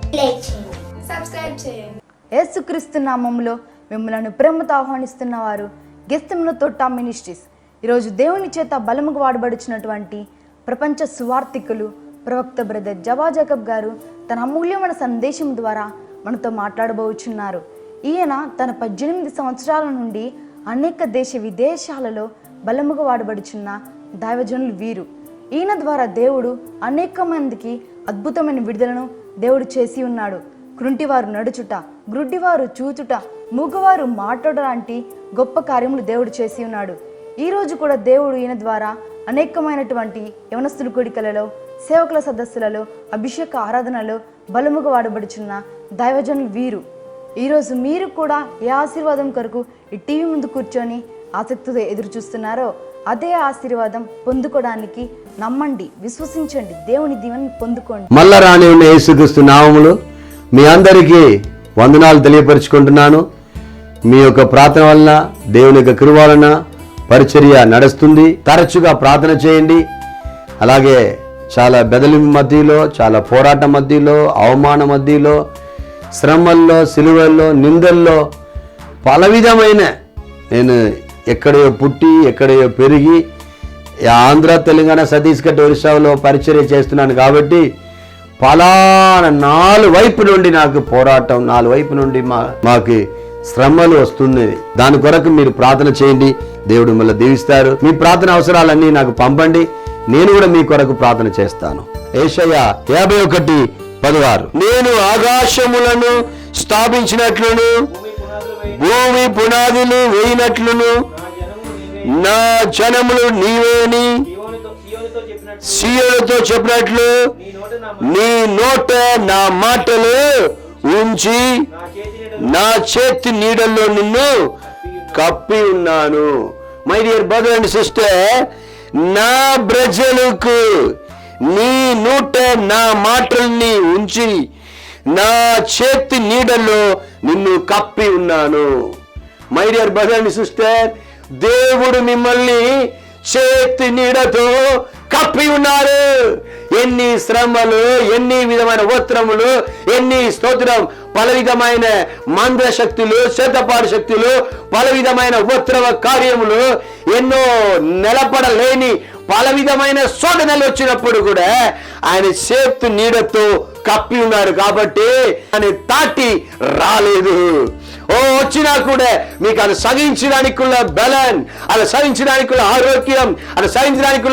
Subscribe చేయండి. యేసుక్రీస్తు నామములో మిమ్మల్ని ప్రేమతో ఆహ్వానిస్తున్న వారు గెస్తెంలో తోట మినిస్ట్రీస్. ఈరోజు దేవుని చేత బలముగా వాడబడుచున్నటువంటి ప్రపంచ సువార్థికులు ప్రవక్త బ్రదర్ జబా జాకబ్ గారు తన అమూల్యమైన సందేశం ద్వారా మనతో మాట్లాడబోచున్నారు. ఈయన తన 18 సంవత్సరాల నుండి అనేక దేశ విదేశాలలో బలముగా వాడబడుచున్న దైవజనులు వీరు. ఈయన ద్వారా దేవుడు అనేక మందికి అద్భుతమైన విడుదలను దేవుడు చేసి ఉన్నాడు. కృంటివారు నడుచుట, గ్రుడ్డివారు చూచుట, మూగవారు మాట్లాడ లాంటి గొప్ప కార్యములు దేవుడు చేసి ఉన్నాడు. ఈరోజు కూడా దేవుడు ఈయన ద్వారా అనేకమైనటువంటి యవనస్తుల కూడికలలో, సేవకుల సదస్సులలో, అభిషేక ఆరాధనలో బలముగా వాడబడుచున్న దైవజనులు వీరు. ఈరోజు మీరు కూడా ఏ ఆశీర్వాదం కొరకు ఈ టీవీ ముందు కూర్చొని ఆసక్తితో ఎదురు చూస్తున్నారో అదే ఆశీర్వాదం పొందుకోవడానికి నమ్మండి, విశ్వసించండి, దేవుని దీవెనని పొందుకోండి. మళ్ళా రాని ఉన్న యేసుక్రీస్తు నామములో మీ అందరికీ వందనాలు తెలియపరుచుకుంటున్నాను. మీ యొక్క ప్రార్థన వలన, దేవుని యొక్క కృప వలన పరిచర్య నడుస్తుంది. తరచుగా ప్రార్థన చేయండి. అలాగే చాలా బెదలింపు మధ్యలో, చాలా పోరాటం మధ్యలో, అవమాన మధ్యలో, శ్రమల్లో, సిలువల్లో, నిందల్లో, పల విధమైన నేను ఎక్కడో పుట్టి ఎక్కడో పెరిగి ఆంధ్ర, తెలంగాణ, ఛత్తీస్గఢ్, ఒరిస్సాలో పరిచర్య చేస్తున్నాను కాబట్టి పలానా 4 వైపు నుండి నాకు పోరాటం, 4 వైపు నుండి మాకు శ్రమలు వస్తుంది. దాని కొరకు మీరు ప్రార్థన చేయండి. దేవుడు మిమ్మల్ని దీవిస్తారు. మీ ప్రార్థన అవసరాలన్నీ నాకు పంపండి, నేను కూడా మీ కొరకు ప్రార్థన చేస్తాను. యెషయా 51:16 నేను ఆకాశములను స్థాపించినట్లును భూమి పునాదులు వేయినట్లును నా జనములు నీవేని సీయోనుతో చెప్పినట్లు నీ నోట నా మాటలు ఉంచి నా చేతి నీడల్లో నిన్ను కప్పి ఉన్నాను. My dear brother and sister, నా ప్రజలకు నీ నోట నా మాటల్ని ఉంచి నా చేతి నీడల్లో నిన్ను కప్పి ఉన్నాను. My dear brother and sister, దేవుడు మిమ్మల్ని చేతి నీడతో కప్పి ఉన్నారు. ఎన్ని శ్రమలు, ఎన్ని విధమైన ఉత్తరములు, ఎన్ని స్తోత్రం, పల విధమైన మంత్ర శక్తులు, శతపాడు శక్తులు, పల విధమైన ఉత్తరవ కార్యములు, ఎన్నో నిలబడలేని పల విధమైన శోధనలు వచ్చినప్పుడు కూడా ఆయన చేతి నీడతో కప్పి ఉన్నారు. కాబట్టి ఆయన దాటి రాలేదు. వచ్చినా కూడా మీకు అది సహించడానికి బలం, అది సహించడానికి ఆరోగ్యం, అది సహించడానికి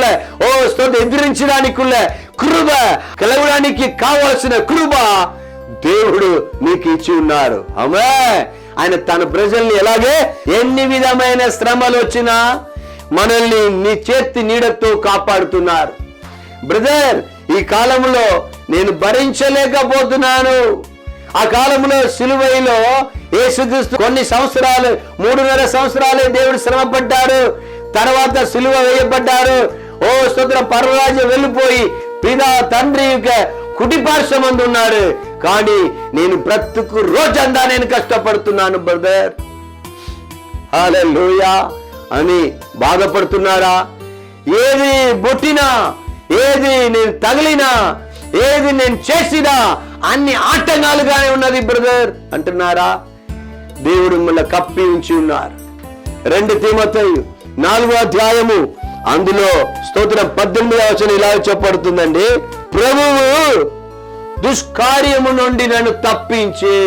ఎదిరించడానికి కృప, కలవడానికి కావలసిన కృప దేవుడు మీకు ఇచ్చి ఉన్నారు. ఆమె ఆయన తన ప్రజల్ని ఎలాగే ఎన్ని విధమైన శ్రమలు వచ్చినా మనల్ని నీ చేతి నీడతో కాపాడుతున్నారు. బ్రదర్, ఈ కాలంలో నేను భరించలేకపోతున్నాను. ఆ కాలంలో సిలువలో యేసుక్రీస్తు కొన్ని సంవత్సరాలు, 3.5 సంవత్సరాలే దేవుడు శ్రమ పడ్డారు. తర్వాత సిలువ వేయబడ్డారు. స్తోత్రం, పరరాజ్యం వెళ్ళిపోయి పితా తండ్రి యొక్క కుటిపార్శ్వమందు ఉన్నాడు. కానీ నేను బ్రతుకు రోజంతా నేను కష్టపడుతున్నాను బ్రదర్, హల్లెలూయా అని బాధపడుతున్నారా? ఏది బొట్టినా, ఏది నేను తగిలినా, ఏది నేను చేసినా అన్ని ఆటంకాలుగానే ఉన్నది బ్రదర్ అంటున్నారా? దేవుడు మిమ్మల్ని కప్పి ఉంచి ఉన్నారు. 2 తీమోతేయు 4వ అధ్యాయము అందులో స్తోత్రం 18వ వచనం ఇలా చెప్పబడుతుందండి, ప్రభువు దుష్కార్యము నుండి నన్ను తప్పించి.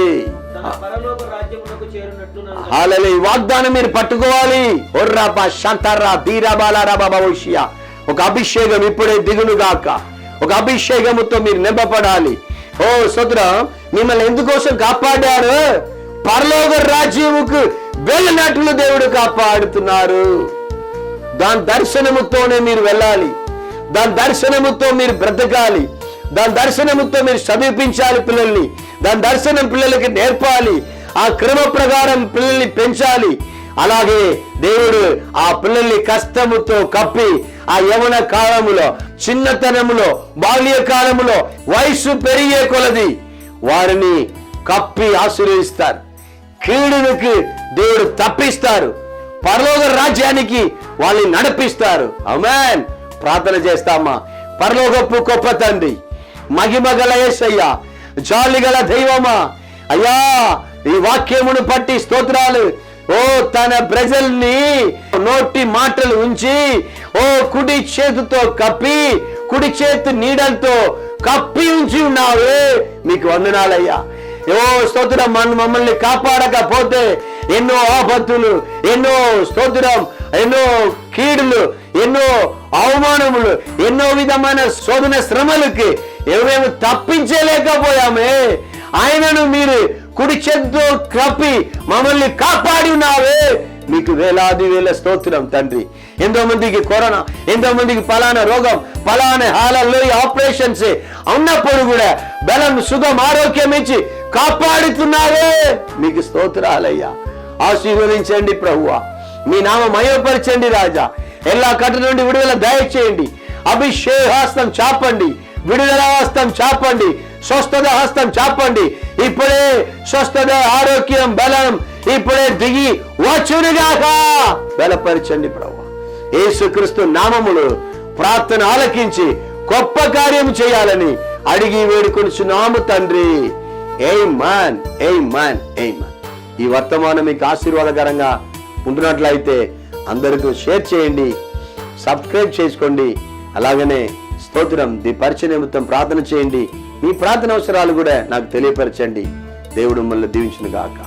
హల్లెలూయా, వాగ్దానం మీరు పట్టుకోవాలి. ఒర్రాపా శాంతారా బీరాబాలారా బాబాషియా, ఒక అభిషేకం ఇప్పుడే దిగును గాక. ఒక అభిషేకముతో మీరు నింపబడాలి. స్తోత్రం, మిమ్మల్ని ఎందుకోసం కాపాడారు? పరలోక రాజ్యముకు వెళ్ళినట్లు దేవుడు కాపాడుతున్నారు. దాని దర్శనముతోనే మీరు వెళ్ళాలి. దాని దర్శనముతో మీరు బ్రతకాలి. దాని దర్శనముతో మీరు చదివించాలి పిల్లల్ని. దాని దర్శనం పిల్లలకి నేర్పాలి. ఆ క్రమ ప్రకారం పిల్లల్ని పెంచాలి. అలాగే దేవుడు ఆ పిల్లల్ని కష్టముతో కప్పి ఆ యవన కాలములో, చిన్నతనములో, బాల్యకాలములో, వయసు పెరిగే కొలది వారిని కప్పి ఆశీర్వదిస్తారు. కీడునికి దేవుడు తప్పిస్తారు. పరలోక రాజ్యానికి వాళ్ళని నడిపిస్తారు. ఆమేన్. ప్రార్థన చేస్తామా? పరలోకపు గొప్ప తండ్రి, మహిమ గల యేసయ్య, జాలిగల దైవమా, అయ్యా ఈ వాక్యమును పట్టి స్తోత్రాలు. ఓ తన ప్రజల్ని నోటి మాటలు ఉంచి ఓ కుడి చేతితో కప్పి, కుడి చేతి నీడలతో కప్పి ఉంచి ఉన్నావే, మీకు వందనాలయ్యా. ఓ స్తోత్రం, మమ్మల్ని కాపాడకపోతే ఎన్నో ఆపత్తులు, ఎన్నో స్తోత్రం, ఎన్నో కీడులు, ఎన్నో అవమానములు, ఎన్నో విధమైన శోధన శ్రమలకి మేము తప్పించలేకపోయామే. ఆయనను మీరు కుడి చేతితో కప్పి మమ్మల్ని కాపాడి ఉన్నావే, మీకు వేలాది వేల స్తోత్రం తండ్రి. ఎంతో మందికి కరోనా, ఎంతో మందికి పలానా రోగం, పలానా హాలల్లో ఆపరేషన్స్ ఉన్నప్పుడు కూడా బలం, సుఖం, ఆరోగ్యం ఇచ్చి కాపాడుతున్నావే, మీకు స్తోత్రాలయ్యా. ఆశీర్వదించండి ప్రభువా, మీ నామ మయోపరచండి రాజా. ఎలా కట్టు నుండి విడుదల దయచేయండి. అభిషేక హస్తం చాపండి, విడుదల హస్తం చాపండి, స్వస్థత హస్తం చాపండి. ఇప్పుడే స్వస్థత, ఆరోగ్యం, బలం ఇప్పుడే దిగి వచ్చునుగాక. బలపరచండి ప్రభువా. యేసుక్రీస్తు నామములో ప్రార్థన ఆలకించి గొప్ప కార్యం చేయాలని అడిగి వేడుకొనుచున్నాము తండ్రి. ఆమేన్, ఆమేన్, ఆమేన్. ఈ వర్తమానం మీకు ఆశీర్వాదకరంగా ఉంటున్నట్లయితే అందరికీ షేర్ చేయండి, సబ్స్క్రైబ్ చేసుకోండి. అలాగనే స్తోత్రం ది పరిచయ నిమిత్తం ప్రార్థన చేయండి. మీ ప్రార్థన అవసరాలు కూడా నాకు తెలియపరచండి. దేవుడు మిమ్మల్ని దీవించును గాక.